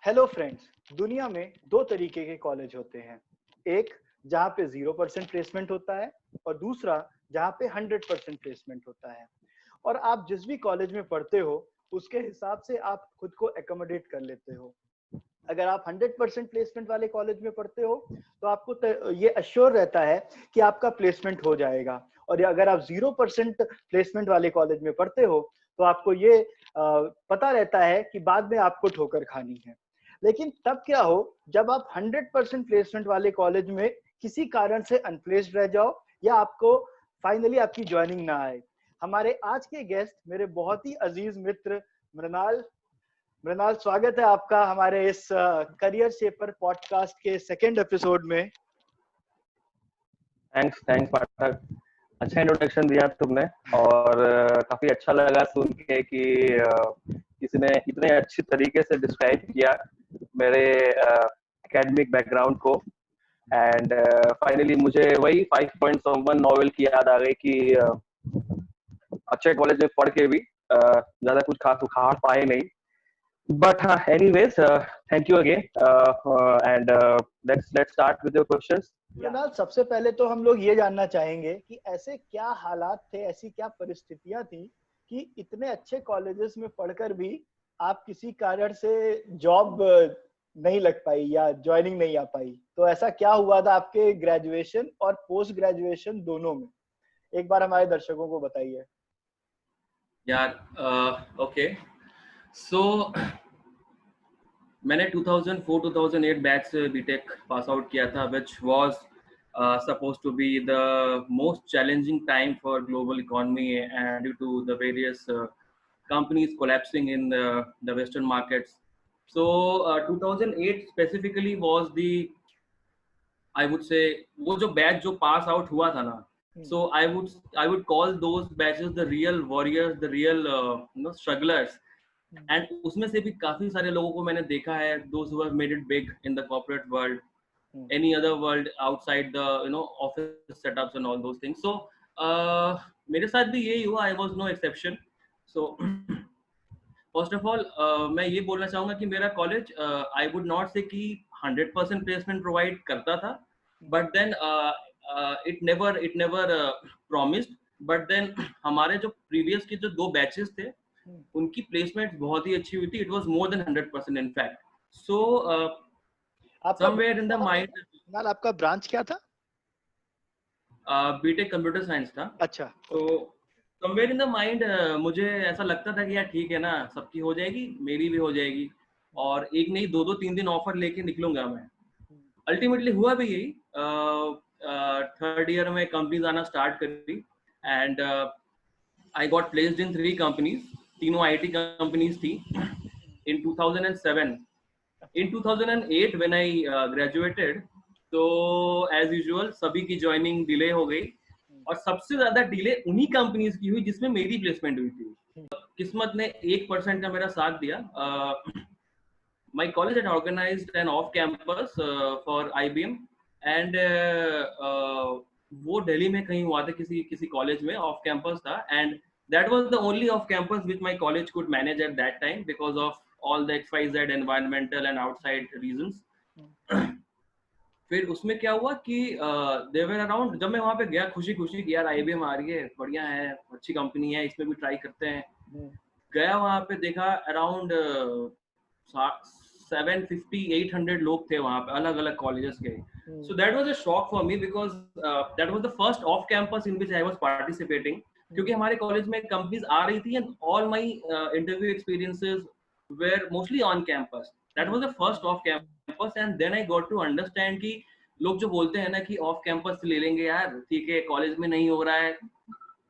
Hello friends, दुनिया में दो तरीके के कॉलेज होते हैं। एक जहाँ पे 0% प्लेसमेंट होता है और दूसरा जहाँ पे 100% प्लेसमेंट होता है। और आप जिस भी कॉलेज में पढ़ते हो उसके हिसाब से आप खुद को एकोमोडेट कर लेते हो। अगर आप 100% प्लेसमेंट वाले कॉलेज में पढ़ते हो तो आपको ये अश्योर रहता है कि आपका प्लेसमेंट हो जाएगा, और अगर आप 0% प्लेसमेंट वाले कॉलेज में पढ़ते हो तो आपको ये पता रहता है कि बाद में आपको ठोकर खानी है। लेकिन तब क्या हो जब आप 100% प्लेसमेंट वाले कॉलेज में किसी कारण से अनप्लेस्ड रह जाओ या आपको फाइनली आपकी ज्वाइनिंग ना आए। हमारे आज के गेस्ट मेरे बहुत ही अजीज मित्र मृणाल। मृणाल, स्वागत है आपका हमारे इस करियर शेपर पॉडकास्ट के सेकंड एपिसोड में। थैंक्स पाठक। अच्छा इंट्रोडक्शन दिया तुमने और काफी अच्छा लगा सुन के कि किसी ने इतने अच्छी तरीके से डिस्क्राइब किया मेरे एकेडमिक बैकग्राउंड को। एंड फाइनली मुझे वही 5.1 नॉवेल की याद आ गई कि अच्छे कॉलेज में पढ़ के भी ज्यादा कुछ खास उखाड़ पाए नहीं। But anyways, thank you again, and let's start with your questions. Mrinal, सबसे पहले तो हम लोग ये जानना चाहेंगे कि ऐसे क्या हालात थे, ऐसी क्या परिस्थितियां थी कि इतने अच्छे कॉलेजेस में पढ़कर भी आप किसी कारण से जॉब नहीं लग पाई या ज्वाइनिंग नहीं आ पाई। तो ऐसा क्या हुआ था आपके ग्रेजुएशन और पोस्ट ग्रेजुएशन दोनों में? एक बार हमारे दर्शकों को बताइए। यार ओके, सो मैंने 2004-2008 बैच से बीटेक पास आउट किया था, which was supposed to be the most challenging time for global economy and due to the various companies collapsing in the Western markets. So 2008 specifically was the, I would say, वो जो batch जो pass out हुआ था ना, so I would call those batches the real warriors, the real strugglers. And उसमें से भी काफी सारे लोगों को मैंने देखा है, those who have made it big in the corporate world, any other world outside the office setups and all those things. So मेरे साथ भी यही हुआ, I was no exception. So first of all मैं ये बोलना चाहूंगा कि मेरा कॉलेज आई वुड नॉट से कि 100% प्लेसमेंट प्रोवाइड करता था, but then it never promised. But then हमारे जो प्रीवियस के जो दो बैचेस थे उनकी प्लेसमेंट बहुत ही अच्छी हुई थी। It was more than 100% in fact. So somewhere in the mind. आपका ब्रांच क्या था? बीटेक कंप्यूटर साइंस था। अच्छा। तो समवेयर इन द माइंड मुझे ऐसा लगता था कि यार ठीक है ना, सबकी हो जाएगी, मेरी भी हो जाएगी, और एक नहीं दो 3 दिन ऑफर लेके निकलूंगा मैं। अल्टीमेटली हुआ भी यही। थर्ड ईयर में कंपनीज आना स्टार्ट करी and I got placed in 3 companies. तीनों आईटी कंपनीज थी इन 2007। इन 2008 व्हेन आई ग्रेजुएटेड, तो एज यूजुअल सभी की ज्वाइनिंग डिले हो गई, और सबसे ज्यादा डिले उन्हीं कंपनीज की हुई जिसमें मेरी प्लेसमेंट हुई थी। किस्मत ने 1% का मेरा साथ दिया। My college had organized an off campus for IBM and वो दिल्ली में कहीं हुआ था, किसी कॉलेज में ऑफ कैंपस था, and that was the only off campus which my college could manage at that time because of all the XYZ environmental and outside reasons. फिर उसमें क्या हुआ कि देवर अराउंड, जब मैं वहाँ पे गया खुशी खुशी कि यार IBM आ रही है, बढ़िया है, अच्छी कंपनी है, इसमें भी ट्राई करते हैं। गया वहाँ पे, देखा अराउंड 750-800 लोग थे वहाँ पे, अलग अलग कॉलेजेस के। So that was a shock for me because that was the first off campus in which I was participating, क्योंकि हमारे कॉलेज में कंपनीज आ रही थी and all my interview experiences were mostly on campus. That was the first off campus and then I got to understand कि लोग जो बोलते हैं ना कि ऑफ कैंपस ले लेंगे यार, ठीक है, कॉलेज में नहीं हो रहा है,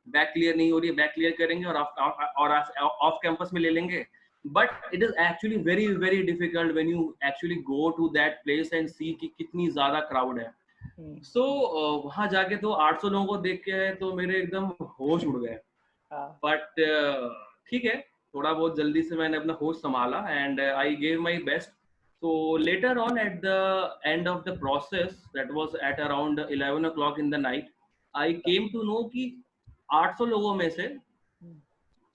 बैक क्लियर नहीं हो रही है, बैक क्लियर करेंगे और ऑफ कैंपस में ले लेंगे। But it is actually very very difficult when you actually go to that place and see कि कितनी ज्यादा क्राउड है। सो वहां जाके तो 800 लोगों को देख के तो मेरे एकदम होश उड़ गए। बट ठीक है, थोड़ा बहुत जल्दी से मैंने अपना होश संभाला and I gave my best. So later on, at the end of the process, that was at around 11 o'clock in the night, I came to know कि 800 लोगों में से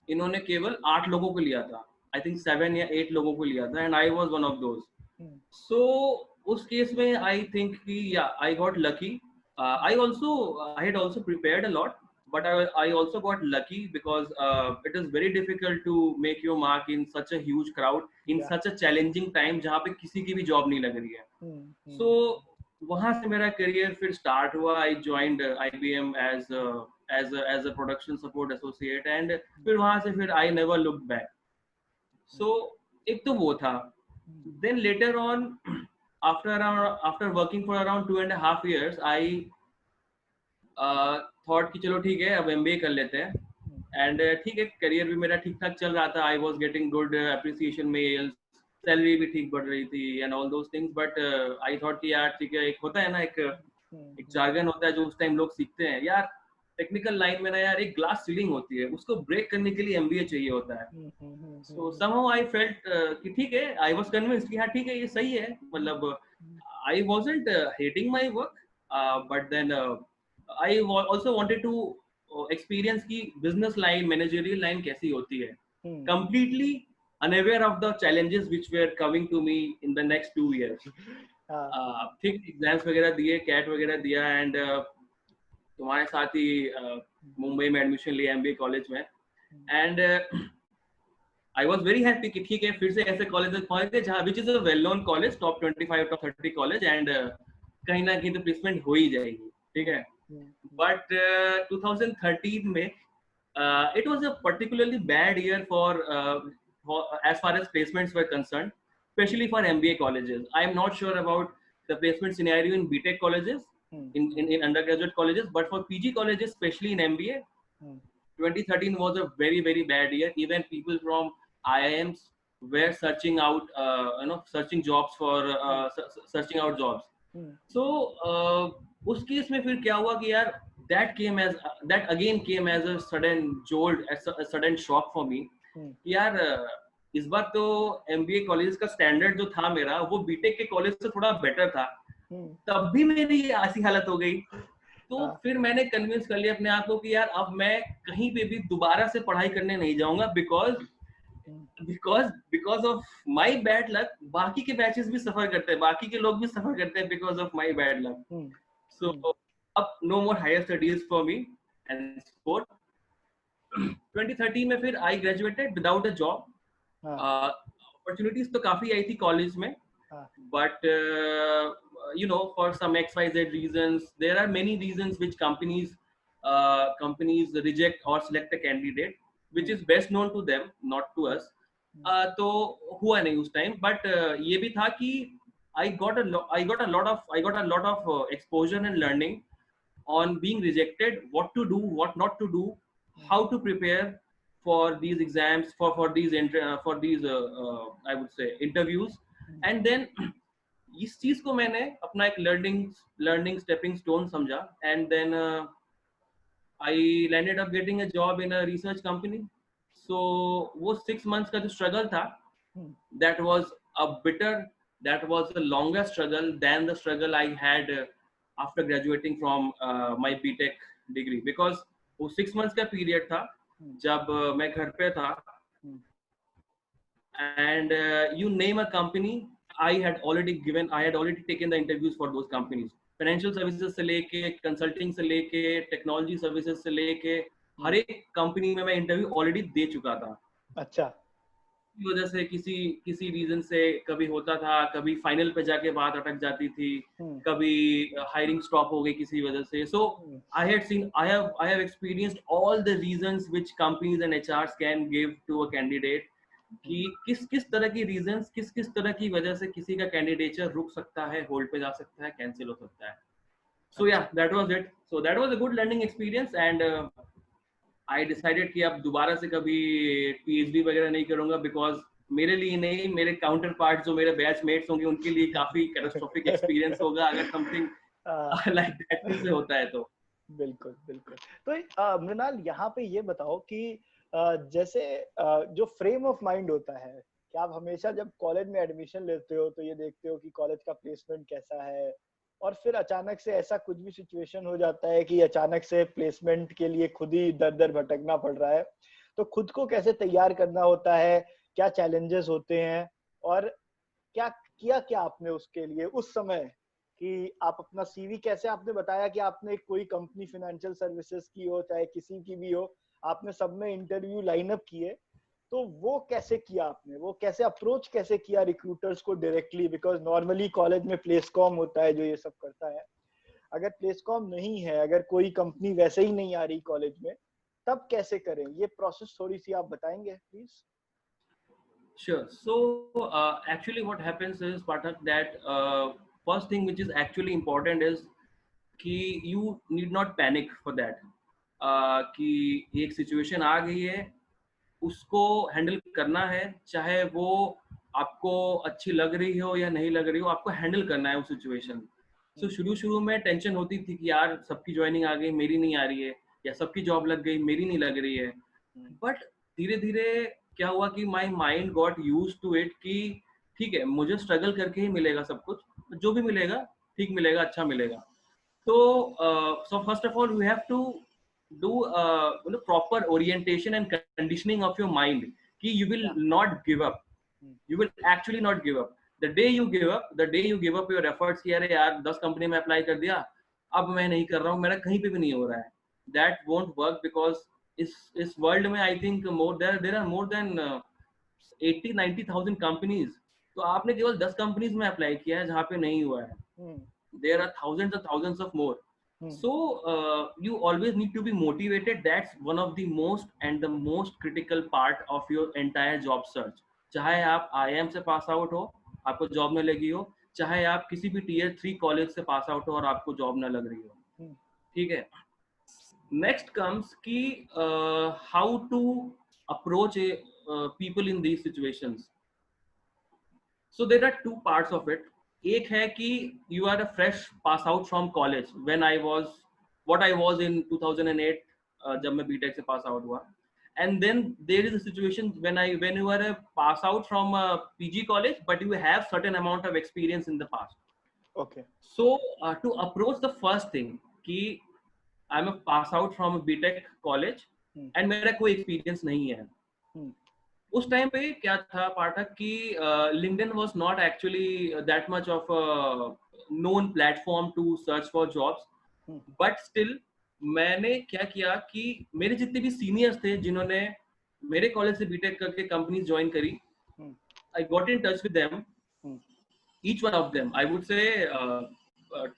इन्होंने केवल 8 लोगों को लिया था। आई थिंक 7 या 8 लोगों को लिया था, and I was one of those. So उस केस में आई थिंक कि या I got lucky. I had also prepared a lot, but I also got lucky because it is very difficult to make your mark in such a huge crowd in such a challenging time जहाँ पे किसी की भी job नहीं लग रही है. So वहाँ से मेरा करियर फिर स्टार्ट हुआ. I joined IBM as a production support associate, and फिर वहाँ से फिर I never looked back. So एक तो वो था. Then later on, after working for around 2.5 years, I thought कि चलो ठीक है, अब MBA कर लेते हैं. एंड ठीक है, करियर भी मेरा ठीक ठाक चल रहा था. I was getting good appreciation mails, salary भी ठीक बढ़ रही थी and all those things. But I thought कि यार ठीक है, एक होता है ना, एक जार्गन होता है जो उस टाइम लोग सीखते हैं यार, टेक्निकल लाइन में ना यार एक ग्लास सीलिंग होती है, उसको ब्रेक करने के लिए MBA चाहिए होता है. सो समहाउ आई फेल्ट कि ठीक है, आई वाज कन्विंस्ड कि हाँ ठीक है, ये सही है. मतलब I wasn't hating my work, but then I also wanted to experience की business line, managerial line कैसी होती है. Completely unaware of the challenges which were coming to me in the next 2 years. ठीक एग्जाम्स वगैरह दिए, cat वगैरह दिया, and तुम्हारे साथ ही मुंबई में एडमिशन लिया MBA कॉलेज में. And I was very happy कि ठीक है, फिर से ऐसे कॉलेज में पहुंच गए जहाँ which is a well known college, top 25 top 30 college, and कहीं ना कहीं तो प्लेसमेंट हो ही जाएगी. ठीक है. But 2013 में it was a particularly bad year for as far as placements were concerned, especially for MBA colleges. I am not sure about the placement scenario in BTech colleges, in undergraduate colleges, but for PG colleges, especially in MBA, 2013 was a very, very bad year. Even people from IIMs were searching out, searching jobs for searching out jobs. So उस case में फिर क्या हुआ कि यार that again came as a sudden jolt, a sudden shock for me. यार इस बार तो MBA कॉलेज का स्टैंडर्ड जो था मेरा, वो बीटेक के कॉलेज से थोड़ा बेटर था. तब भी मेरी ऐसी हालत हो गई. तो फिर मैंने कन्विंस कर लिया अपने आप को कि यार अब मैं कहीं पे भी दोबारा से पढ़ाई करने नहीं जाऊंगा, because of my bad luck. बाकी के बैचेस भी सफर करते हैं, बाकी के लोग भी सफर करते हैं because of my bad luck. So up no more higher studies for me and sport. 2013 में फिर I graduated without a job. Opportunities तो काफी आई थी कॉलेज में, but for some XYZ reasons, there are many reasons which companies reject or select a candidate, which is best known to them, not to us. तो हुआ नहीं उस time. But ये भी था कि I got a lot of exposure and learning on being rejected, what to do, what not to do, how to prepare for these exams, for these I would say interviews. And then इस चीज को मैंने अपना एक learning stepping stone समझा. And then I landed up getting a job in a research company. So वो 6 months का जो struggle था, that was a longer struggle than the struggle I had after graduating from my BTech degree, because वो 6 months का period था जब मैं घर पे था. And you name a company, I had already taken the interviews for those companies. Financial services से लेके, consulting से लेके, technology services से लेके, हर एक कंपनी में मैं इंटरव्यू ऑलरेडी दे चुका था. अच्छा. की वजह से किसी रीजन से कभी होता था, कभी फाइनल पे जाके बात अटक जाती थी, कभी हायरिंग स्टॉप हो गई किसी वजह से. सो I have experienced all the reasons which companies and HRs can give to a candidate, कि किस तरह की रीजंस, किस तरह की वजह से किसी का कैंडिडेचर रुक सकता है, होल्ड पे जा सकता है, कैंसिल हो सकता है. सो या that was it. So that was a good learning experience. And I decided कि अब दोबारा से कभी PhD वगैरह नहीं करूंगा, बिकॉज मेरे लिए नहीं, मेरे काउंटर पार्ट जो मेरे बैचमेट्स होंगे उनके लिए काफी कैटास्ट्रोफिक एक्सपीरियंस होगा अगर समथिंग लाइक दैट से होता है तो. बिल्कुल. तो मृणाल, यहाँ पे ये बताओ कि जैसे जो फ्रेम ऑफ माइंड होता है, कि आप हमेशा जब कॉलेज में एडमिशन लेते हो तो ये देखते हो कि कॉलेज का प्लेसमेंट कैसा है, और फिर अचानक से ऐसा कुछ भी सिचुएशन हो जाता है कि अचानक से प्लेसमेंट के लिए खुद ही दर दर भटकना पड़ रहा है, तो खुद को कैसे तैयार करना होता है क्या चैलेंजेस होते हैं और क्या किया क्या आपने उसके लिए उस समय, कि आप अपना सीवी कैसे, आपने बताया कि आपने कोई कंपनी फाइनेंशियल सर्विसेज की हो चाहे किसी की भी हो, आपने सब में इंटरव्यू लाइनअप किए, तो वो कैसे किया आपने, वो कैसे अप्रोच कैसे किया रिक्रूटर्स को डायरेक्टली, बिकॉज नॉर्मली कॉलेज में प्लेसकॉम होता है जो ये सब करता है, अगर प्लेसकॉम नहीं है, अगर कोई कंपनी वैसे ही नहीं आ रही कॉलेज में, तब कैसे करें, ये प्रोसेस थोड़ी सी आप बताएंगे please. Sure. So actually, what happens is, Pathak, that first thing which is actually important is कि you need not panic for that. कि एक situation आ गई है, उसको handle करना है, चाहे वो आपको अच्छी लग रही हो या नहीं लग रही हो, आपको handle करना है उस situation. So शुरू में टेंशन होती थी कि यार सबकी ज्वाइनिंग आ गई, मेरी नहीं आ रही है, या सबकी जॉब लग गई, मेरी नहीं लग रही है. बट धीरे धीरे क्या हुआ कि my mind got used to it कि ठीक है, मुझे स्ट्रगल करके ही मिलेगा सब कुछ, जो भी मिलेगा ठीक मिलेगा, अच्छा मिलेगा. तो so first of all we have to do proper orientation and conditioning of your mind कि you will not give up. You will actually not give up. The day you give up your efforts कि अरे यार 10 company में apply कर दिया, अब मैं नहीं कर रहा हूँ, मेरा कहीं पे भी नहीं हो रहा है, that won't work because इस वर्ल्ड में I think there are more than 80-90,000 companies. तो आपने केवल 10 कंपनीज में अप्लाई किया है जहाँ पे नहीं हुआ है. There are thousands and thousands of more. So you always need to be motivated. That's one of the most and the most critical part of your entire job search. चाहे आप IIM से पास आउट हो, आपको job न लगी हो, चाहे आप किसी भी Tier 3 कॉलेज से पास आउट हो और आपको जॉब न लग रही हो. ठीक है. नेक्स्ट कम्स कि how to approach people in these situations. So there are two parts of it. एक है कि you are a fresh pass out from college when I was what I was in 2008 जब मैं BTech से pass out हुआ. And then there is a situation when you are a pass out from a PG college but you have certain amount of experience in the past. Okay. So to approach the first thing कि I'm a pass out from a BTech college and मेरा कोई experience नहीं है. उस time पे क्या था पाठक कि LinkedIn was not actually that much of a known platform to search for jobs, but still मैंने क्या किया कि मेरे जितने भी सीनियर्स थे जिन्होंने मेरे कॉलेज से बीटेक करके कंपनीज ज्वाइन करी, I got in touch with them, each one of them. I would say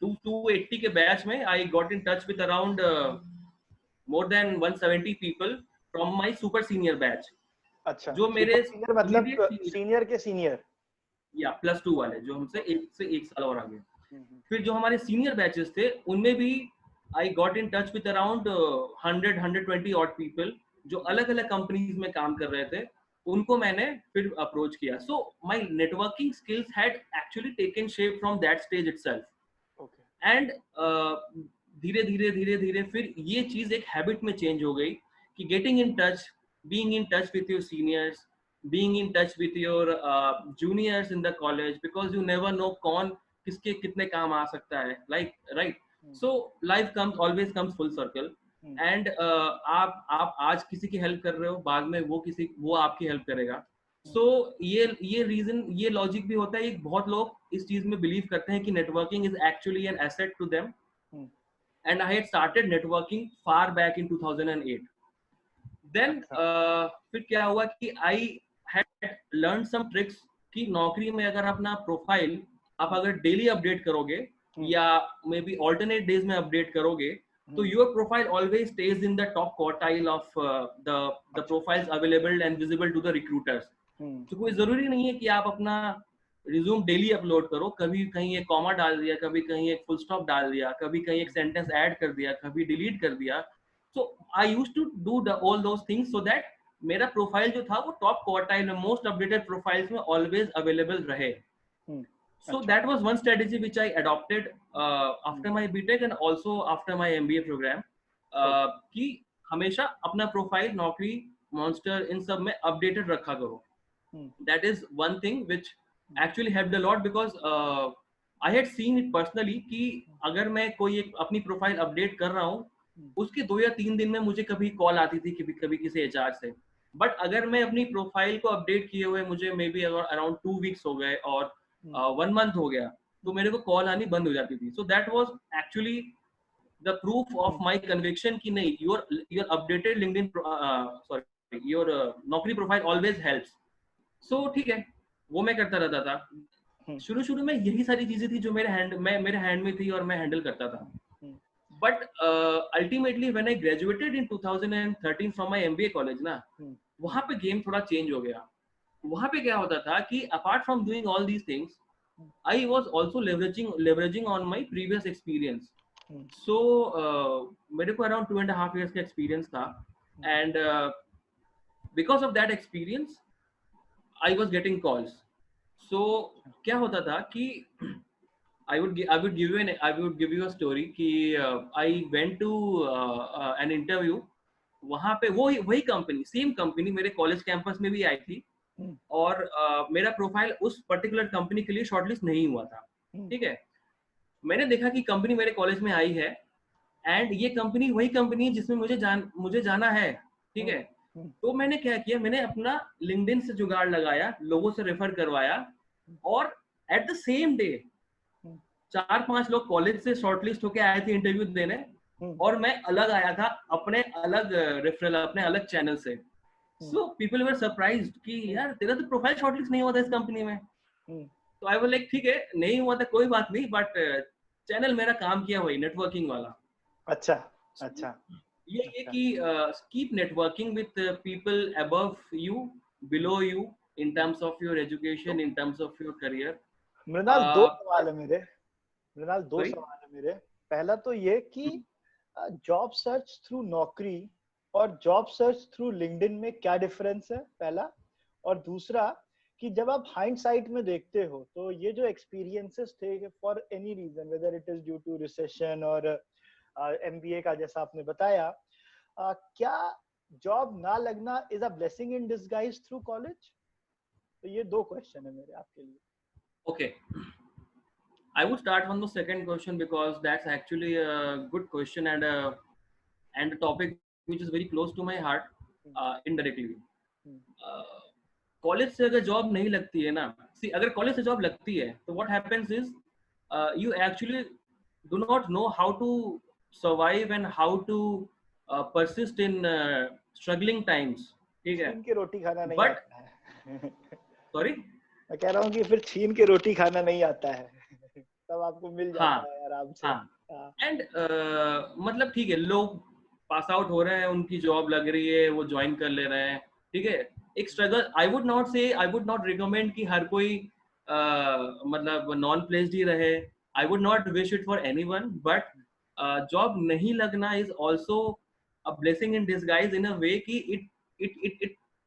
280 के बैच में I got in touch with around more than 170 people from my super senior batch. अच्छा, जो मेरे senior मतलब senior के senior या +2 वाले जो हमसे एक साल और आगे. फिर जो हमारे सीनियर बैचेस थे उनमें भी I got in touch with around 100-120 odd people जो अलग अलग कंपनीज में काम कर रहे थे, उनको मैंने फिर अप्रोच किया. So my networking skills had actually taken shape from that stage itself. And धीरे धीरे फिर ये चीज एक हैबिट में चेंज हो गई कि getting in touch, being in touch with your seniors, being in touch with your juniors in the college, because you never know कौन किसके कितने काम आ सकता है, like right. So life always comes full circle. And आप आज किसी की हेल्प कर रहे हो, बाद में वो आपकी हेल्प करेगा. So ये रीजन, ये लॉजिक भी होता है. बहुत लोग इस चीज में बिलीव करते हैं कि networking is actually an asset to them. And I had started networking far back in 2008. Then फिर क्या हुआ कि I had learned some tricks कि नौकरी में अगर अपना प्रोफाइल आप अगर डेली अपडेट करोगे या मे बी ऑल्टरनेट डेज में अपडेट करोगे, तो your profile always stays in the top quartile of the profiles available and visible to the recruiters. तो कोई जरूरी नहीं है कि आप अपना रिज्यूम डेली अपलोड करो. कभी कहीं एक कॉमा डाल दिया, कभी कहीं एक फुल स्टॉप डाल दिया, कभी कहीं एक सेंटेंस ऐड कर दिया, कभी डिलीट कर दिया. So I used to do all those things so that मेरा प्रोफाइल जो था वो टॉप क्वार्टाइल में, मोस्ट अपडेटेड प्रोफाइल्स में ऑलवेज अवेलेबल रहे. So that was one strategy which I adopted after my BTech and also after my MBA program. कि हमेशा अपना प्रोफाइल नौकरी, मॉन्स्टर, इन सब में अपडेटेड रखा करो. That is one thing which actually helped a lot because I had seen it personally कि अगर मैं कोई एक अपनी प्रोफाइल अपडेट कर रहा हूँ, उसके 2 या 3 दिन में मुझे कभी कॉल आती थी कभी किसी HR से बट अगर मैं अपनी प्रोफाइल को अपडेट किए हुए मुझे मे बी अराउंड 2 वीक्स हो गए और 1 मंथ हो गया, तो मेरे को कॉल आनी बंद हो जाती थी. सो that was actually the proof of my conviction कि नहीं, your updated LinkedIn, sorry, your नौकरी प्रोफाइल ऑलवेज हेल्प्स. सो ठीक है, वो मैं करता रहता था. शुरू शुरू में यही सारी चीजें थी जो मेरे हैंड में थी और मैं हैंडल करता था. But ultimately when I graduated in 2013 from my MBA college ना, वहां पे गेम थोड़ा चेंज हो गया. वहां पे क्या होता था कि apart from doing all these things, I was also leveraging on my previous experience. So मेरे को अराउंड 2.5 years का एक्सपीरियंस था, and because of that experience I was getting calls. So क्या होता था कि I would give you a story कि I went to an interview. वहाँ पे वही कंपनी, सेम कंपनी मेरे कॉलेज कैंपस में भी आई थी, और मेरा प्रोफाइल उस पर्टिकुलर कंपनी के लिए शॉर्टलिस्ट नहीं हुआ था. ठीक है, मैंने देखा कि कंपनी मेरे कॉलेज में आई है, एंड ये कंपनी वही कंपनी है जिसमें मुझे जाना है. ठीक है, तो मैंने क्या किया, मैंने अपना लिंक्डइन से जुगाड़ लगाया, लोगों से रेफर करवाया, और एट द सेम डे 4-5 लोग कॉलेज से शॉर्टलिस्ट होके आए थे इंटरव्यू देने, और मैं अलग आया था अपने अलग रेफरल, अपने अलग चैनल से. सो पीपल वर सरप्राइज्ड कि यार तेरा तो प्रोफाइल शॉर्टलिस्ट नहीं हुआ था इस कंपनी में. तो आई वाज लाइक ठीक है, नहीं हुआ था कोई बात नहीं, बट चैनल मेरा काम किया वही नेटवर्किंग वाला. अच्छा अच्छा. ये कि keep networking with people above you, below you, in terms of your education, in terms of your career. Mrinal, दो सवाल है मेरे. मृणाल, दो Sorry? सवाल है मेरे. पहला तो ये कि जॉब सर्च थ्रू नौकरी और जॉब सर्च थ्रू लिंक्डइन में क्या डिफरेंस है, पहला. और दूसरा कि जब आप हाइंडसाइट में देखते हो तो ये जो एक्सपीरियंसेस थे, for any reason, whether it is due to recession और एमबीए का जैसा आपने बताया, क्या जॉब ना लगना is a blessing in disguise through college? तो ये दो क्वेश्चन है मेरे आपके लिए. Okay, I would start on the second question because that's actually a good question, and a topic which is very close to my heart, indirectly. College से अगर job नहीं लगती है ना, सी अगर कॉलेज से जॉब लगती है तो what happens is you actually do not know how to survive and how to persist in struggling times. ठीक है, छीन के रोटी खाना नहीं बट आता है. सॉरी, मैं कह रहा हूँ कि फिर छीन के रोटी खाना नहीं आता है. तब आपको मिल जाता हाँ है आराम से. हाँ, एंड मतलब ठीक है, लोग पास आउट हो रहे हैं, उनकी जॉब लग रही है, वो ज्वाइन कर ले रहे हैं. ठीक है, एक struggle, I would not recommend कि हर कोई मतलब नॉन प्लेस्ड ही रहे. I would not wish it for anyone, but job नहीं लगना is also a blessing in disguise, in a way कि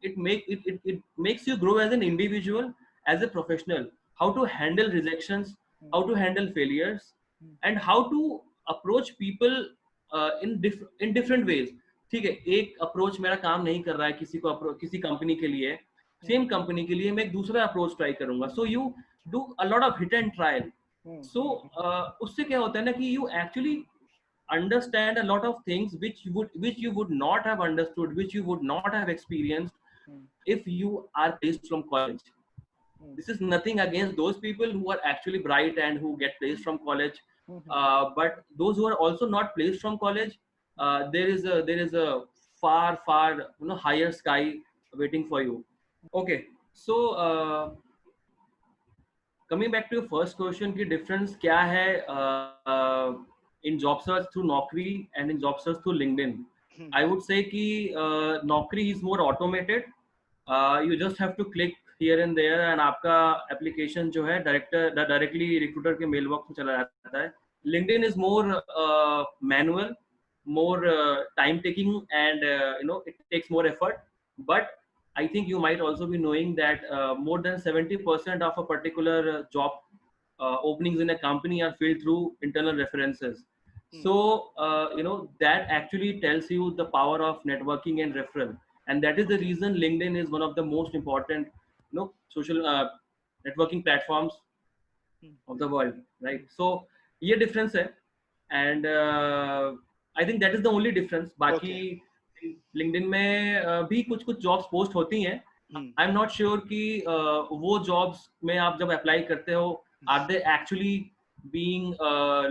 it makes you grow as an individual, as a professional, how to handle rejections, how to handle failures, and how to approach people in different ways. ठीक है, एक approach मेरा काम नहीं कर रहा है किसी कंपनी के लिए, सेम कंपनी के लिए मैं एक दूसरा अप्रोच ट्राई करूंगा. So you do a lot of hit and trial. So उससे क्या होता है ना कि you actually understand a lot of things which you would not have understood, which you would not have experienced if you are placed from college. This is nothing against those people who are actually bright and who get placed from college, but those who are also not placed from college, there is a far higher sky waiting for you. Okay, so coming back to your first question कि difference क्या है in job search through Naukri and in job search through LinkedIn. I would say कि Naukri is more automated. You just have to click here and there and आपका application जो है directly recruiter के mail box में चला जाता है. LinkedIn is more manual, more time taking, and it takes more effort. But I think you might also be knowing that more than 70% of a particular job openings in a company are filled through internal references. So that actually tells you the power of networking and referral, and that is the reason LinkedIn is one of the most important social networking platforms of the world, right? So ये difference है, and I think that is the only difference. बाकी LinkedIn में भी कुछ कुछ jobs post होती हैं। I am not sure कि वो जॉब्स में आप जब अप्लाई करते हो are they actually being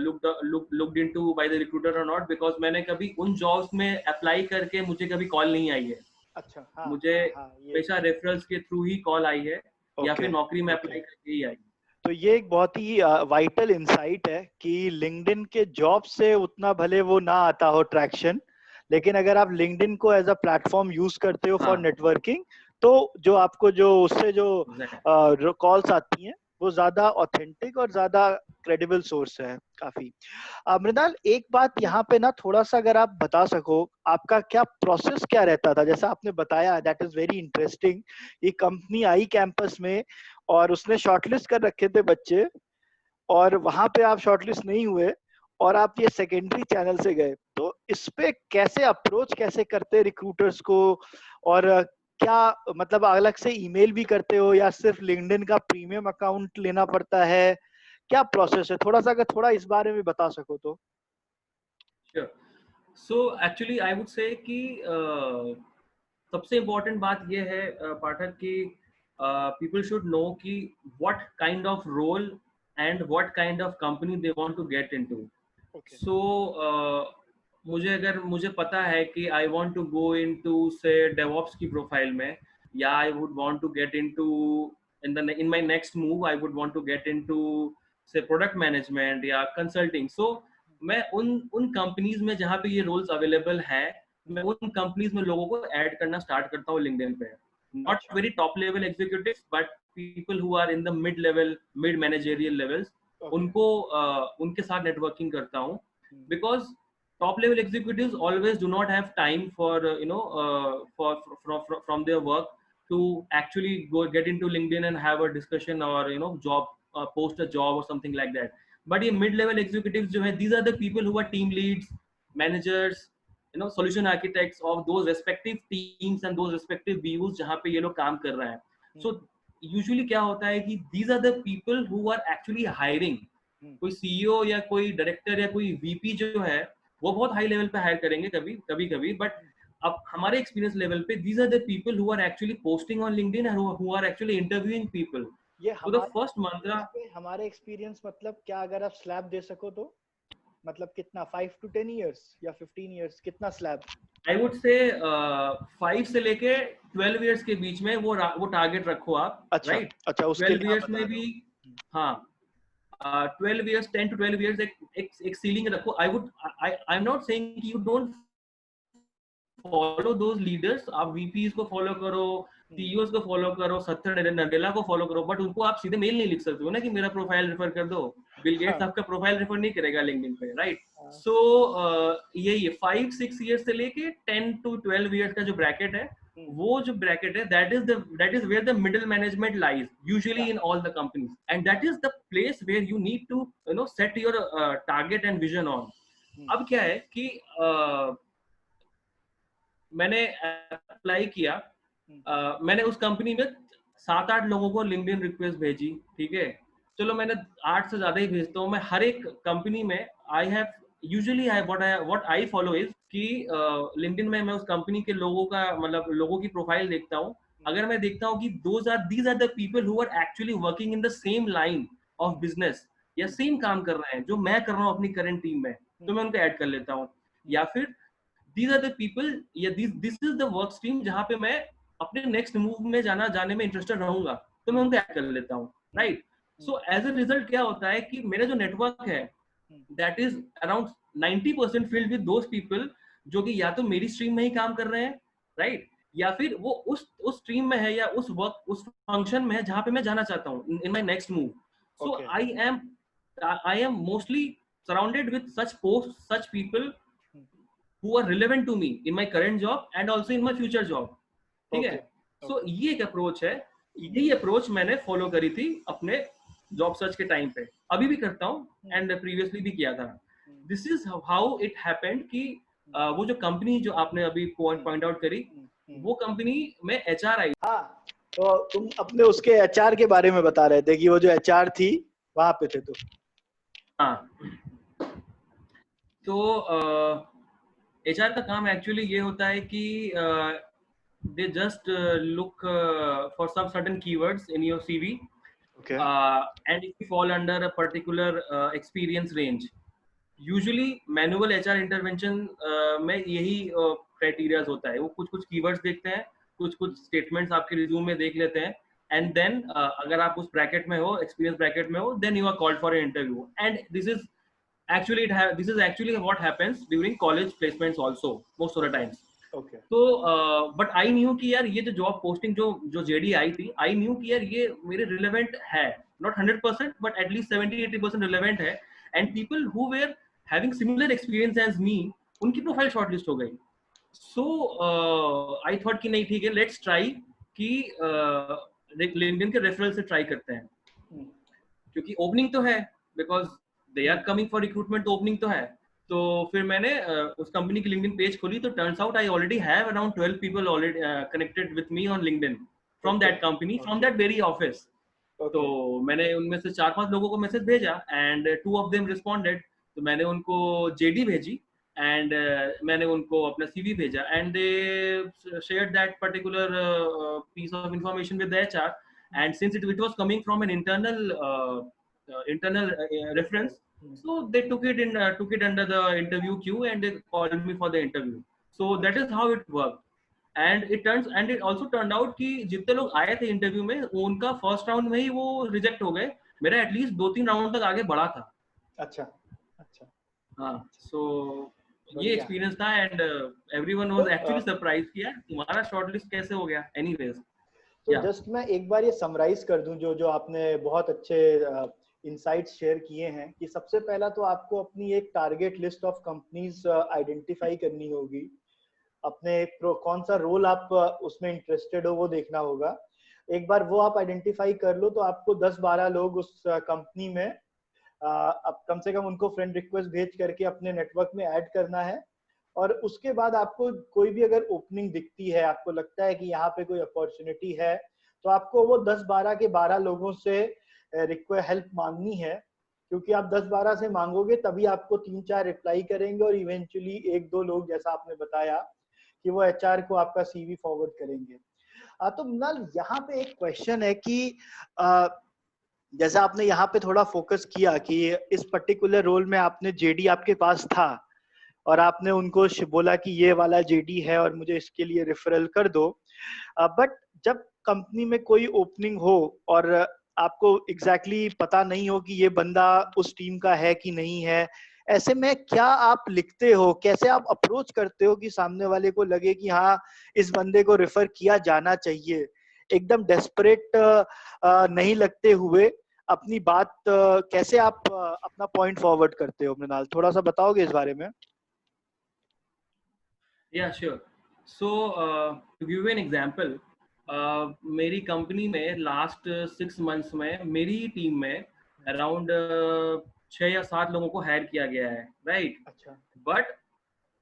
looked into by the recruiter or not, because मैंने कभी उन जॉब्स में अप्लाई करके मुझे कभी कॉल नहीं आई है। अच्छा, हाँ, मुझे हाँ, ये हमेशा रेफरल्स के थ्रू ही कॉल आई है, या फिर नौकरी में अप्लाई करके ही आई। तो ये एक बहुत ही वाइटल इंसाइट है कि लिंक्डइन के जॉब से उतना भले वो ना आता हो ट्रैक्शन, लेकिन अगर आप लिंक्डइन को एज अ प्लेटफॉर्म यूज करते हो फॉर नेटवर्किंग, तो जो आपको जो उससे जो कॉल्स आती हैं वो ज्यादा ऑथेंटिक और ज्यादा क्रेडिबल सोर्स है काफी। मृणाल, एक बात यहाँ पे ना थोड़ा सा अगर आप बता सको, आपका क्या प्रोसेस क्या रहता था? जैसा आपने बताया, दैट इज वेरी इंटरेस्टिंग। ये कंपनी आई कैंपस में और उसने शॉर्टलिस्ट कर रखे थे बच्चे, और वहां पे आप शॉर्टलिस्ट नहीं हुए और आप ये सेकेंडरी चैनल से गए, तो इस पे कैसे अप्रोच कैसे करते रिक्रूटर्स को? और क्या मतलब अलग से ईमेल भी करते हो या सिर्फ लिंक्डइन का प्रीमियम अकाउंट लेना पड़ता है? क्या प्रोसेस है? थोड़ा सा अगर थोड़ा इस बारे में बता सको तो। Sure. So actually I would say कि सबसे इम्पोर्टेंट बात ये है पाठक कि people should know कि what kind of role and what kind of company they want to get into. So मुझे पता है कि I want to go into say DevOps की प्रोफाइल में, या I would want to get into in my next move I would want to get into say product management या consulting. सो मैं उन कंपनीज में जहाँ पे ये रोल्स अवेलेबल हैं, मैं उन कंपनीज में लोगों को ऐड करना स्टार्ट करता हूँ लिंक्डइन पे। Not very top level executives but people who are in the mid managerial levels, उनको उनके साथ नेटवर्किंग करता हूँ। Because top level executives always do not have time for from their work to actually get into LinkedIn and have a discussion or job post a job or something like that. But ये mid level executives जो है, these are the people who are team leads, managers, solution architects of those respective teams and those respective views जहाँ पे ये लोग काम कर रहे हैं। So usually क्या होता है कि these are the people who are actually hiring। कोई सीईओ या कोई डायरेक्टर या कोई वीपी जो है वो बहुत हाई लेवल पे हायर करेंगे कभी, बट अब हमारे एक्सपीरियंस लेवल पे these are the people who are actually posting on LinkedIn and who are actually interviewing people. ये तो the first mantra, हमारे एक्सपीरियंस मतलब क्या, अगर आप स्लैब दे सको तो? मतलब कितना, 5 to 10 years या 15 years, कितना स्लैब? I would say 5 से लेके 12 years के बीच में वो टारगेट रखो आप। अच्छा, राइट? अच्छा, उसके 12 years में भी, हाँ 12 years 10 to 12 years एक सीलिंग रखो। I am not saying you don't follow those leaders, आप VPs को फॉलो करो, CEOs को फॉलो करो, सत्तर नडेला को फॉलो करो, बट उनको आप सीधे मेल नहीं लिख सकते हो ना कि मेरा प्रोफाइल रेफर कर दो। बिल गेट्स आपका प्रोफाइल रेफर नहीं करेगा लिंक्डइन पे, राइट? सो यही 5-6 years से लेके 10 to 12 years का जो ब्रैकेट है, वो जो ब्रैकेट है, that is where the middle management lies usually in all the companies, and that is the place where you need to set your target and vision on. अब क्या है कि मैंने अप्लाई किया, मैंने उस कंपनी में 7-8 लोगों को लिंक्डइन रिक्वेस्ट भेजी, ठीक है? चलो मैंने 8 से ज्यादा ही भेजता हूँ मैं हर एक कंपनी में। व्हाट आई फॉलो इज कि लिंक्डइन में मैं उस कंपनी के लोगों का मतलब लोगों की प्रोफाइल देखता हूँ। अगर मैं देखता हूँ कि these are the people who are actually working in the same line of business या सेम काम कर रहे हैं जो मैं कर रहा हूँ अपनी करंट टीम में, तो मैं उनको ऐड कर लेता हूँ। या फिर these are the people या this is the work stream जहाँ पे मैं अपने नेक्स्ट मूव में जाने में इंटरेस्टेड रहूंगा, तो मैं उनको ऐड कर लेता हूँ, right? So as a result क्या होता है कि मेरा जो नेटवर्क है that is around 90% filled with those people जो कि या तो मेरी स्ट्रीम में ही काम कर रहे हैं, राइट? या फिर वो उस स्ट्रीम में है या उस फंक्शन में है जहाँ पे मैं जाना चाहता हूँ in my next move. So I am mostly surrounded with such people who are relevant to me in my current job and also in my future job, ठीक है? सो ये एक अप्रोच है, यही अप्रोच मैंने फॉलो करी थी अपने जॉब सर्च के टाइम पे, अभी भी करता हूँ एंड प्रीवियसली भी किया था। This is how it happened कि वो जो कंपनी जो आपने अभी पॉइंट आउट करी, वो कंपनी में एचआर आई। हाँ, तो तुम अपने उसके एचआर के बारे में बता रहे थे कि वो जो एचआर थी वहां पे थे तो। हाँ, तो एचआर का काम एक्चुअली ये होता है कि they just look for some certain keywords in your CV Okay. and if you fall under a particular experience range. Usually manual HR intervention में यही क्राइटेरियाज होता है, वो कुछ कुछ कीवर्ड्स देखते हैं, कुछ कुछ स्टेटमेंट्स आपके रिज्यूम में देख लेते हैं, एंड देन अगर आप उस ब्रैकेट में हो, एक्सपीरियंस ब्रैकेट में हो, then you are called for an interview. And this is actually what happens during college placements also most of the times. Okay. तो बट आई न्यू कि यार ये जो जॉब पोस्टिंग जो जो जेडी आई थी, आई न्यू कि यार ये मेरे रिलेवेंट है, नॉट 100% बट एटलीस्ट 70-80% रिलेवेंट है, and people who were having similar experience as me, उनकी प्रोफाइल शॉर्टलिस्ट हो गई. सो आई थॉट कि नहीं ठीक है, लेट्स ट्राई कि लिंक्डइन के रेफरल से ट्राई करते हैं, क्योंकि ओपनिंग तो है, because they are coming for recruitment, तो ओपनिंग तो है. तो फिर मैंने उस कंपनी की लिंक्डइन पेज खोली, तो turns out I already have around 12 people already connected with me on LinkedIn from that company, from that very office. तो मैंने उनमें से 4-5 लोगों को मैसेज भेजा एंड 2 ऑफ देम रिस्पॉन्डेड. तो मैंने उनको जेडी भेजी एंड मैंने उनको अपना सीवी भेजा, and they shared that particular piece of information with the HR, and since it was coming from an internal reference, so they took it under the interview queue and they called me for the interview. So that is how it worked, and it also turned out कि जितने लोग आए थे interview में, उनका first round में ही वो reject हो गए, मेरा एटलीस्ट 2-3 राउंड तक आगे बढ़ा था. अच्छा अच्छा. हाँ, सो ये एक्सपीरियंस था, and everyone was actually surprise कि यार तुम्हारा शॉर्टलिस्ट कैसे हो गया. एनीवेज, तो जस्ट मैं एक बार ये समराइज कर दूं जो जो आपने बहुत अच्छे इनसाइट्स शेयर किए हैं, कि सबसे पहला तो आपको अपनी एक target list of companies identify करनी होगी, अपने कौन सा रोल आप उसमें इंटरेस्टेड हो वो देखना होगा. एक बार वो आप आइडेंटिफाई कर लो तो आपको 10-12 लोग उस कंपनी में अब कम से कम उनको फ्रेंड रिक्वेस्ट भेज करके अपने नेटवर्क में ऐड करना है. और उसके बाद आपको कोई भी अगर ओपनिंग दिखती है, आपको लगता है कि यहाँ पे कोई अपॉर्चुनिटी है, तो आपको वो 10-12 के 12 लोगों से हेल्प मांगनी है, क्योंकि आप 10-12 से मांगोगे तभी आपको 3-4 रिप्लाई करेंगे, और इवेंचुअली 1-2 लोग, जैसा आपने बताया, कि वो एचआर को आपका सीवी फॉरवर्ड करेंगे. तो मृणाल, यहाँ पे एक क्वेश्चन है कि जैसा आपने यहाँ पे थोड़ा फोकस किया कि इस पर्टिकुलर रोल में आपने जेडी आपके पास था और आपने उनको बोला कि ये वाला जेडी है और मुझे इसके लिए रेफरल कर दो, बट जब कंपनी में कोई ओपनिंग हो और आपको एग्जैक्टली पता नहीं हो कि ये बंदा उस टीम का है कि नहीं है, ऐसे में क्या आप लिखते हो, कैसे आप अप्रोच करते हो कि सामने वाले को लगे कि हाँ इस बंदे को रेफर किया जाना चाहिए, एकदम डेस्परेट नहीं लगते हुए अपनी बात कैसे आप अपना पॉइंट फॉरवर्ड करते हो? मृणाल, थोड़ा सा बताओगे इस बारे में? Yeah, sure. So, to give you an example, मेरी कंपनी में लास्ट 6 months में मेरी टीम में अराउंड 6 या 7 लोगों को हायर किया गया है, राइट? अच्छा. But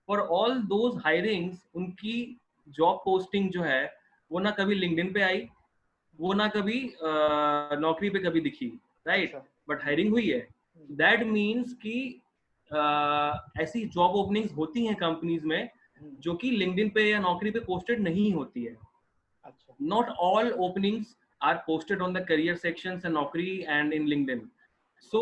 for all those hirings, उनकी जॉब पोस्टिंग जो है वो ना कभी लिंक्डइन पे आई, वो ना कभी नौकरी पे कभी दिखी, राइट? बट हायरिंग हुई है. दैट मीन्स कि ऐसी जॉब ओपनिंग्स होती हैं कंपनीज में जो कि लिंक्डइन पे या नौकरी पे पोस्टेड नहीं होती है. Not all openings are posted on the career sections and Naukri and in LinkedIn. So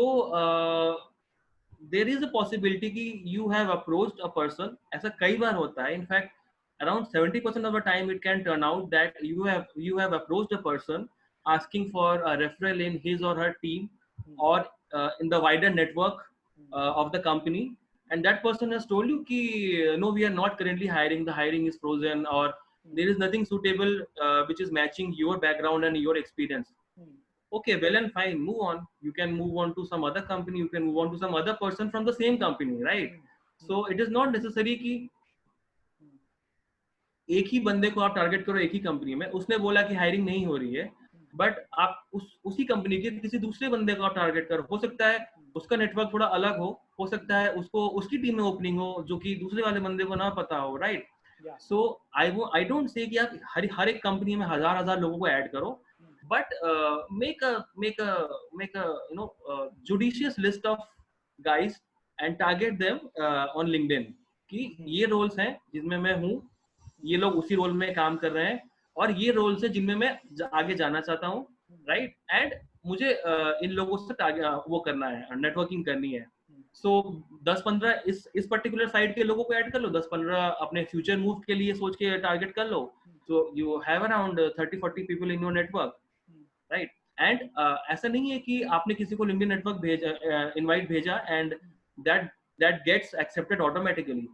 there is a possibility कि you have approached a person. ऐसा कई बार होता है. In fact, around 70% of the time it can turn out that you have approached a person asking for a referral in his or her team or in the wider network of the company, and that person has told you कि no, we are not currently hiring, the hiring is frozen, or there is nothing suitable which is matching your background and your experience. Okay, well and fine, move on. You can move on to some other company, you can move on to some other person from the same company, right? So it is not necessary कि एक ही बंदे को आप target करो एक ही company में, उसने बोला कि हायरिंग नहीं हो रही है, बट आप उसी कंपनी के किसी दूसरे बंदे को आप टारगेट करो. हो सकता है उसका नेटवर्क थोड़ा अलग हो सकता है उसको उसकी टीम में ओपनिंग हो जो कि दूसरे वाले बंदे को ना पता हो, right? So I don't say कि आप हर एक कंपनी में हजार लोगों को ऐड करो, but make a you know judicious list of guys and target them on LinkedIn. कि ये रोल्स हैं जिनमें मैं हूँ, ये लोग उसी रोल में काम कर रहे हैं, और ये रोल्स है जिनमें मैं आगे जाना चाहता हूँ, राइट। एंड मुझे इन लोगों से आगे वो करना है, नेटवर्किंग करनी है। सो 10-15 इस पर्टिकुलर साइड के लोगों को ऐड कर लो, 10-15 अपने फ्यूचर मूव के लिए सोच के टारगेट कर लो, तो you have around 30-40 people in your network, right. And ऐसा नहीं है कि आपने किसी को लिंक्डइन नेटवर्क भेजा, इनवाइट भेजा and that that gets accepted automatically.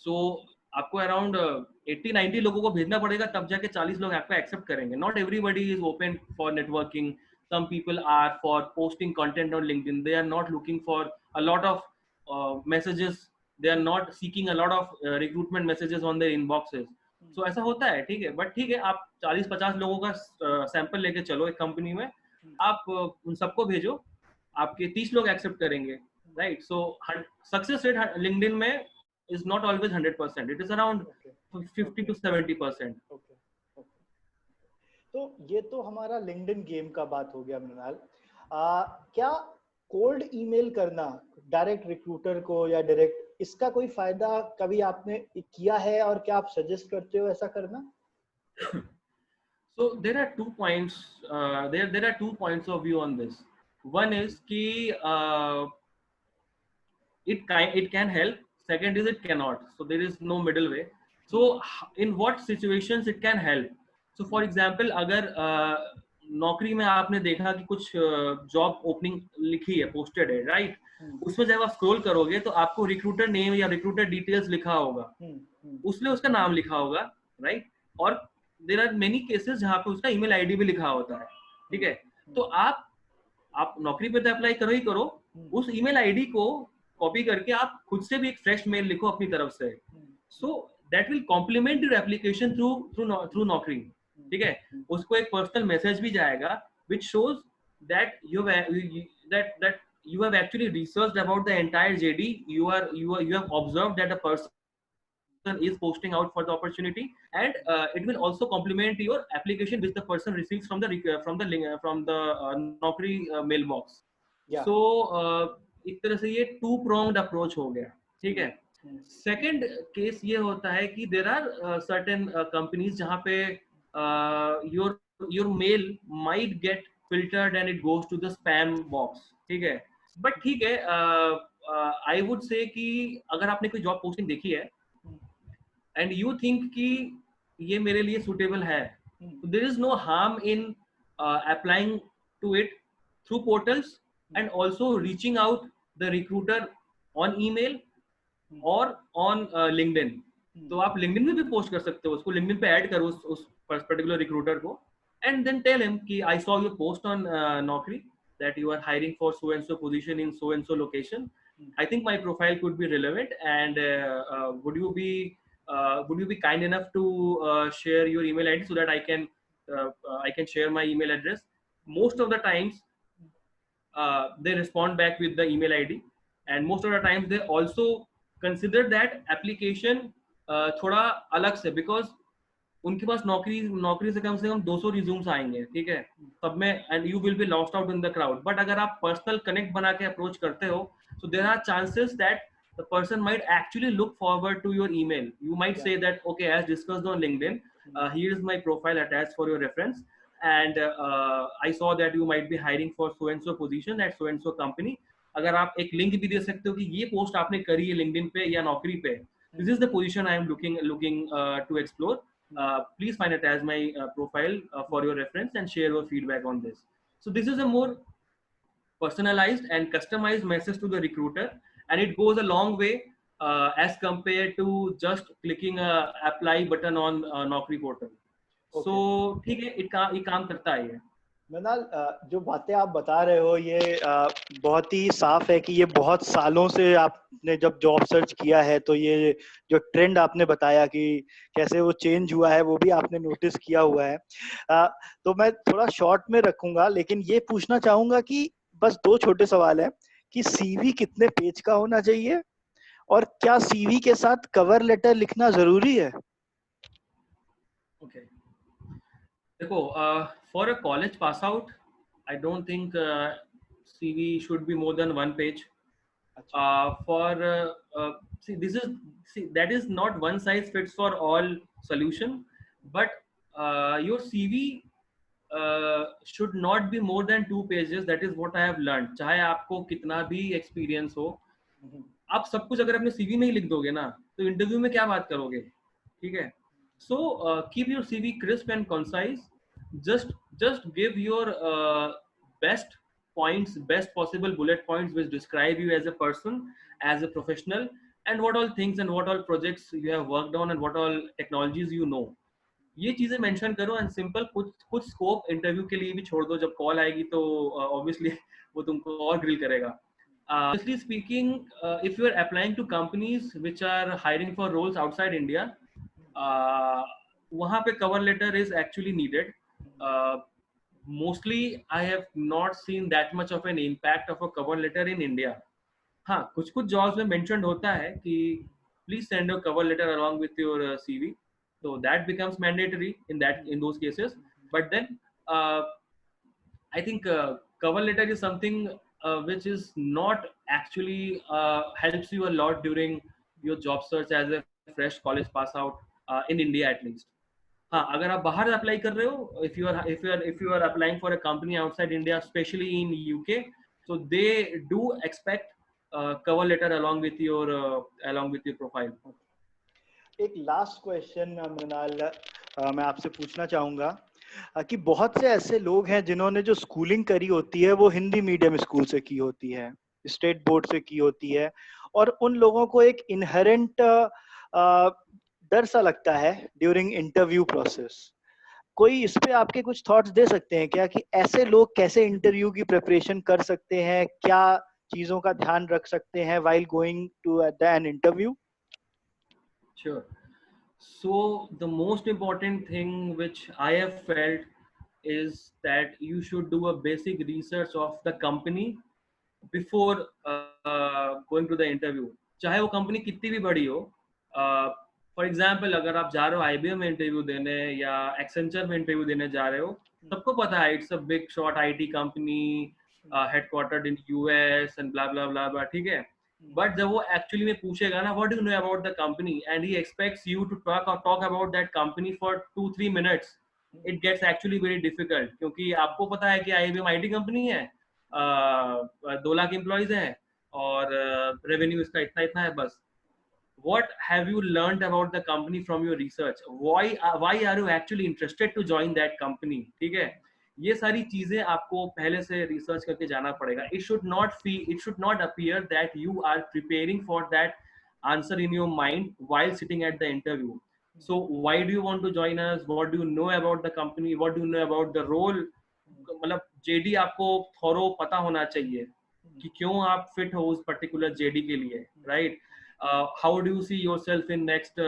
So आपको अराउंड 80-90 लोगों को भेजना पड़ेगा, तब जाके 40 लोग आपको एक्सेप्ट करेंगे। Not everybody is open for networking, some people are for posting content on LinkedIn, they are not looking for a lot of messages, they are not seeking a lot of recruitment messages on their inboxes. So ऐसा होता है, ठीक है, but ठीक है, आप 40-50 लोगों का सैंपल लेके चलो एक कंपनी में, आप उन सबको भेजो, आपके 30 लोग एक्सेप्ट करेंगे, राइट। सो सक्सेस रेट लिंक्डइन में is not always 100%, it is around 50 to 70%. तो ये तो हमारा लिंक्डइन गेम का बात हो गया मृणाल। क्या कोल्ड ईमेल करना डायरेक्ट रिक्रूटर को या डायरेक्ट, इसका कोई फायदा कभी आपने किया है और क्या आप सजेस्ट करते हो ऐसा करना? So there are 2 points, there are 2 points of view on this. One is कि it can help, second is it cannot, so there is no middle way. So in what situations it can help? So for example, अगर नौकरी में आपने देखा कि कुछ job opening लिखी है, पोस्टेड है, राइट, उसमें जब आप स्क्रॉल करोगे तो आपको रिक्रूटर नेम या रिक्रूटर डिटेल्स लिखा होगा, उसमें उसका नाम लिखा होगा, राइट। और देयर आर मेनी केसेस जहाँ पे उसका ईमेल आईडी भी लिखा होता है, ठीक है। तो आप नौकरी पे तो अप्लाई करो ही करो, उस ईमेल आईडी को कॉपी करके आप खुद से भी एक फ्रेश मेल लिखो अपनी तरफ से, so that will complement your application through Naukri, ठीक है। उसको एक पर्सनल मैसेज भी जाएगा which shows that you have actually researched about the entire JD, you have observed that the person is posting out for the opportunity, and it will also complement your application which the person receives from the Naukri mailbox. So एक तरह से ये 2-pronged approach हो गया, ठीक है। Second case ये होता है कि देयर आर सर्टेन कंपनीज जहाँ पे your mail might get filtered and it goes to the spam box, ठीक है। बट ठीक है, आई वुड से कि अगर आपने कोई जॉब पोस्टिंग देखी है एंड यू थिंक कि ये मेरे लिए सुटेबल है, there is no harm in applying to it through portals and also reaching out the recruiter on email और ऑन लिंक्डइन। तो आप लिंक्डइन में भी पोस्ट कर सकते हो, उसको लिंक्डइन पे ऐड करो उस पर्टिकुलर रिक्रूटर को, and then tell him कि I saw your post on Naukri that you are hiring for so and so position in so and so location. I think my profile could be relevant, and would you be kind enough to share your email ID so that I can share my email address. Most of the times they respond back with the email ID, and most of the times they also consider that application थोड़ा अलग से, because उनके पास नौकरी से कम 200 resumes आएंगे, ठीक है, सब में, and you will be lost out in the crowd. But अगर आप पर्सनल कनेक्ट बना के अप्रोच करते हो, so there are chances that the person might actually look forward to your email. You might say that okay, as discussed on LinkedIn, here is my profile attached for your reference, and I saw that you might be hiring for so and so position at so and so company. अगर आप एक link भी दे सकते हो कि ये post आपने करी है लिंक्डइन पे या नौकरी पे, this is the position I am looking to explore. Please find it as my profile for your reference and share your feedback on this. So this is a more personalized and customized message to the recruiter, and it goes a long way as compared to just clicking a apply button on Naukri portal. Okay. So ठीक है, ये काम करता है ये। मृणाल, जो बातें आप बता रहे हो ये बहुत ही साफ है कि ये बहुत सालों से आपने जब जॉब सर्च किया है, तो ये जो ट्रेंड आपने बताया कि कैसे वो चेंज हुआ है, वो भी आपने नोटिस किया हुआ है। तो मैं थोड़ा शॉर्ट में रखूंगा, लेकिन ये पूछना चाहूंगा कि बस 2 छोटे सवाल है कि सीवी कितने पेज का होना चाहिए और क्या सीवी के साथ कवर लेटर लिखना जरूरी है? Okay. देखो, for a college pass out, I don't think CV should be more than 1 page. For that is not one size fits for all solution, but your CV should not be more than 2 pages. That is what I have learned. चाहे आपको कितना भी experience हो, आप सब कुछ अगर अपने CV में ही लिख दोगे ना, तो इंटरव्यू में क्या बात करोगे? ठीक है? So keep your CV crisp and concise. Just give your best points, best possible bullet points which describe you as a person, as a professional, and what all things and what all projects you have worked on and what all technologies you know. ये चीजें mention करो and simple कुछ scope interview के लिए भी छोड़ दो. जब कॉल आएगी तो ऑब्वियसली वो तुमको और ग्रिल करेगा. Honestly speaking, if you are applying to companies which are hiring for roles outside India, वहाँ पे cover letter is actually needed. Mostly I have not seen that much of an impact of a cover letter in India. हाँ, कुछ jobs में mentioned होता है कि please send your cover letter along with your CV, so that becomes mandatory in those cases. But then I think cover letter is something which is not actually helps you a lot during your job search as a fresh college pass out in India at least. हाँ, अगर आप बाहर apply कर रहे हो, if you are applying for a company outside India, especially in UK, so they do expect cover letter along with your profile. एक last question Mrinal, मैं आपसे पूछना चाहूंगा कि बहुत से ऐसे लोग हैं जिन्होंने जो स्कूलिंग करी होती है वो हिंदी मीडियम स्कूल से की होती है, स्टेट बोर्ड से की होती है, और उन लोगों को एक इनहेरेंट डर सा लगता है ड्यूरिंग इंटरव्यू प्रोसेस. कोई इस पे आपके कुछ थॉट्स दे सकते हैं क्या कि ऐसे लोग कैसे इंटरव्यू की प्रिपरेशन कर सकते हैं, क्या चीजों का ध्यान रख सकते हैं while going to an interview? Sure. So the most important thing which I have felt is that you should do a basic research of the company before going to the interview. चाहे वो company कितनी भी बड़ी हो. For example अगर आप जा रहे हो IBM में इंटरव्यू देने या एक्सेंचर में इंटरव्यू देने जा रहे हो, सबको पता है it's a big shot IT company headquartered in US and blah blah blah blah, ठीक है. बट जब वो एक्चुअली में पूछेगा ना what do you know about the company and he expects you to talk about that company for 2-3 minutes, it gets actually very difficult. क्योंकि आपको पता है कि IBM IT कंपनी है, 2 लाख एम्प्लॉइज हैं और रेवेन्यू इसका इतना इतना है बस. What have you learned about the company from your research? Why are you actually interested to join that company? ठीक है, ये सारी चीजें आपको पहले से रिसर्च करके जाना पड़ेगा. It should not appear that you are preparing for that answer in your mind while sitting at the interview. So why do you want to join us? What do you know about the company? What do you know about the role? मतलब JD आपको थोरो पता होना चाहिए कि क्यों आप fit हो उस पर्टिकुलर JD के लिए, right? How do you see yourself in next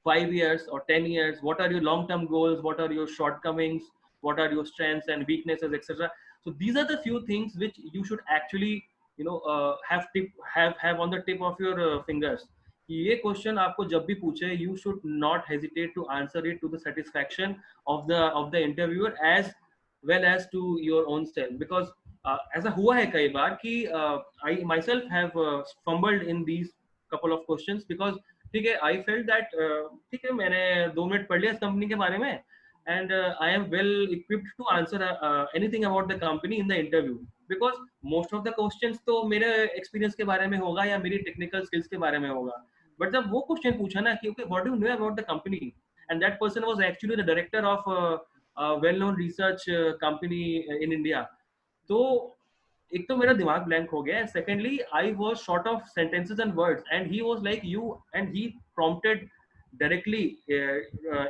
5 years or 10 years? What are your long-term goals? What are your shortcomings? What are your strengths and weaknesses, etc.? So these are the few things which you should actually, have on the tip of your fingers. ये question आपको जब भी पूछे, you should not hesitate to answer it to the satisfaction of the interviewer as well as to your own self. Because ऐसा हुआ है कई बार कि I myself have fumbled in these couple of questions because ठीक है, I felt that ठीक है, मैंने 2 मिनट पढ़ लिया इस कंपनी के बारे में and I am well equipped to answer anything about the company in the interview because most of the questions तो मेरे experience के बारे में होगा या मेरी technical skills के बारे में होगा. But जब वो question पूछा ना कि okay, what do you know about the company, and that person was actually the director of a well-known research company in India. तो एक तो मेरा दिमाग ब्लैंक हो गया. Secondly I was short of sentences and words and he was like you and he prompted directly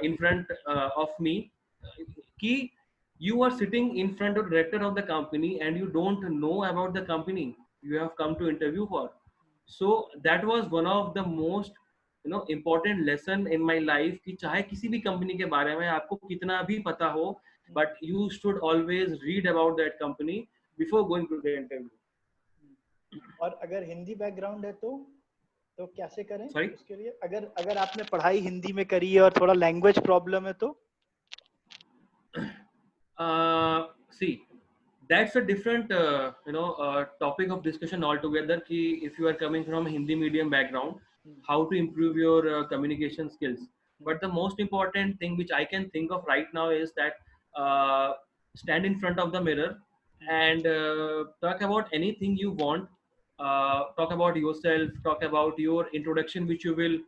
in front of me कि you are sitting in front of the director of the company and you don't know about the company you have come to interview for. So that was one of the most important lesson in my life कि चाहे किसी भी company के बारे में आपको कितना भी पता हो, but you should always read about that company before going to the interview. और अगर हिंदी बैकग्राउंड है तो कैसे करें? Sorry? उसके लिए अगर आपने पढ़ाई हिंदी में करी है और थोड़ा लैंग्वेज प्रॉब्लम है तो See, that's a different topic of discussion altogether ki if you are coming from a Hindi medium background, how to improve your communication skills. But the most important thing which I can think of right now is that stand in front of the mirror and talk about anything you want. Talk about yourself, talk about your introduction which you will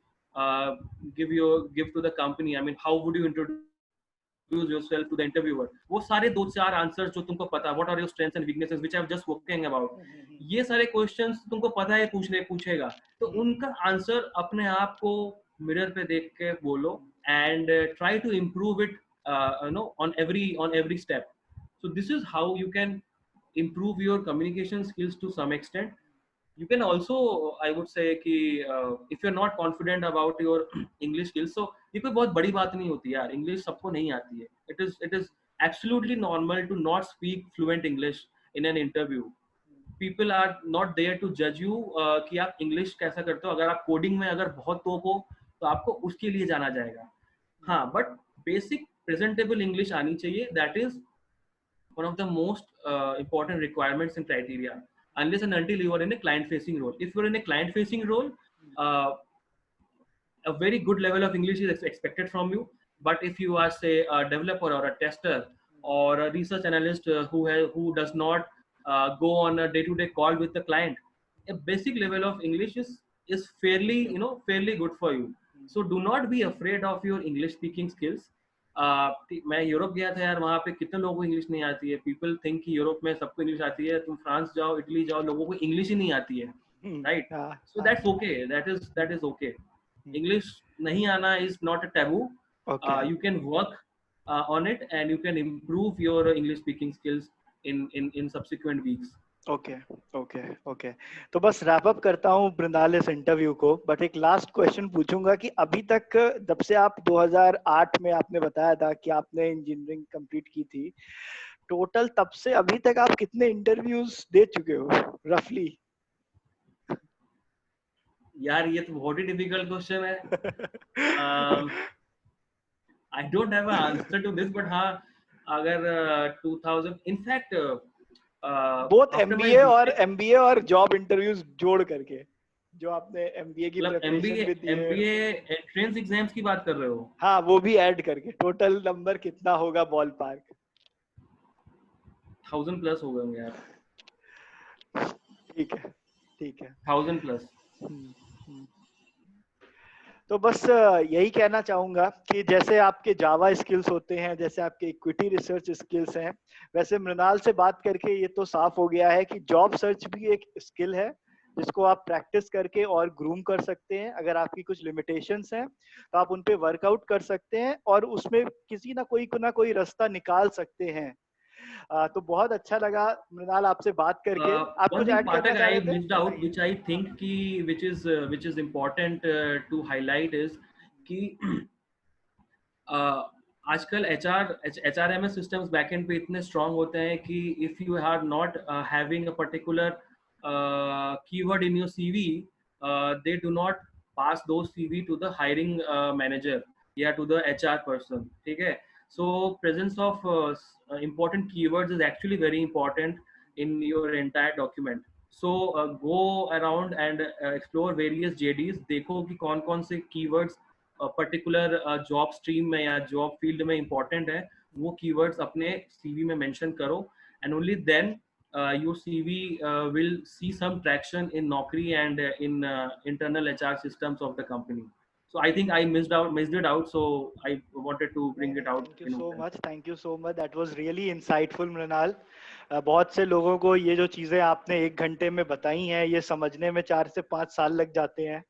give to the company. I mean, how would you introduce yourself to the interviewer? वो सारे दो चार answer जो तुमको पता, what are your strengths and weaknesses which I have just spoken about, ये सारे questions तुमको पता है पूछेगा, तो उनका आंसर अपने आप को मिरर पे देख के बोलो and try to improve it on every step. So this is how you can improve your communication skills to some extent. You can also, I would say कि if you're not confident about your English skills, so ये कोई बहुत बड़ी बात नहीं होती यार, English सबको नहीं आती है. It is absolutely normal to not speak fluent English in an interview. People are not there to judge you कि आप English कैसा करते हो. अगर आप कोडिंग में अगर बहुत टॉप हो तो आपको उसके लिए जाना जाएगा. हाँ, बट बेसिक प्रेजेंटेबल इंग्लिश आनी चाहिए. That is one of the most important requirements and criteria, unless and until you are in a client facing role. If you're in a client facing role, uh, a very good level of English is expected from you. But if you are, say, a developer or a tester or a research analyst who does not go on a day-to-day call with the client, a basic level of English is fairly fairly good for you. So do not be afraid of your English speaking skills. मैं Europe गया था यार, वहाँ पे कितने लोगों को English नहीं आती है. पीपल थिंक कि यूरोप में सबको इंग्लिश आती है. तुम फ्रांस जाओ, इटली जाओ, लोगों को इंग्लिश ही नहीं आती है, right? So that's okay, that is okay. English nahi aana is not a taboo. Okay. You can work on it and you can improve your English speaking skills in subsequent weeks. Okay. तो बस wrap up करता हूँ मृणाल इस interview को, but एक last question पूछूंगा कि अभी तक जब से आप 2008 में आपने बताया था कि आपने इंजीनियरिंग कंप्लीट की थी, टोटल तब से अभी तक आप कितने इंटरव्यूज दे चुके हो रफली? यार ये तो बहुत ही डिफिकल्ट क्वेश्चन है. I don't have an answer to this, but हाँ, अगर 2000 इनफैक्ट बोथ एमबीए और जॉब इंटरव्यूज जोड़ करके जो आपने एमबीए की प्रिपरेशन भी दी है, एमबीए एंट्रेंस एग्जाम्स की बात कर रहे हो? हाँ, वो भी ऐड करके टोटल नंबर कितना होगा बॉल पार्क? 1000 प्लस हो गए यार. ठीक है 1000 प्लस. तो बस यही कहना चाहूंगा कि जैसे आपके जावा स्किल्स होते हैं, जैसे आपके इक्विटी रिसर्च स्किल्स हैं, वैसे मृणाल से बात करके ये तो साफ हो गया है कि जॉब सर्च भी एक स्किल है जिसको आप प्रैक्टिस करके और ग्रूम कर सकते हैं. अगर आपकी कुछ लिमिटेशंस हैं तो आप उन पे वर्कआउट कर सकते हैं और उसमें किसी ना कोई रास्ता निकाल सकते हैं. तो बहुत अच्छा लगा मृणाल आपसे बात करके. आप कुछ ऐड करना चाह रहे थे? missed out, which I think कि which is important to highlight is कि आजकल HRMS systems backend पे इतने strong होते हैं कि if you are not having a particular keyword in your CV, they do not pass those CV to the hiring manager या to the HR person. ठीक है? So presence of important keywords is actually very important in your entire document. So go around and explore various JDs. देखो कि कौन से keywords particular job stream में या job field में important है, वो keywords अपने CV में mention करो, and only then your CV will see some traction in Naukri and in internal HR systems of the company. So I think I missed it out. So I wanted to bring it out. Thank you so much. That was really insightful, Mrinal. बहुत से लोगों को ये जो चीजें आपने 1 घंटे में बताई हैं, ये समझने में 4 से 5 साल लग जाते हैं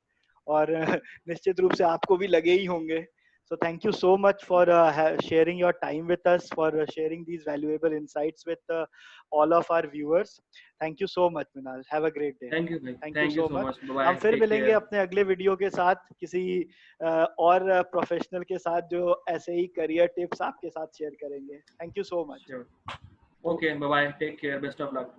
और निश्चित रूप से आपको भी लगे ही होंगे. So thank you so much for sharing your time with us, for sharing these valuable insights with all of our viewers. Thank you so much, Mrinal. Have a great day. Thank you so much. Bye. हम फिर मिलेंगे अपने अगले video के साथ किसी और professional के साथ जो ऐसे ही करियर टिप्स आपके साथ शेयर करेंगे. Thank you so much. Sure. Okay, bye. Take care. Best of luck.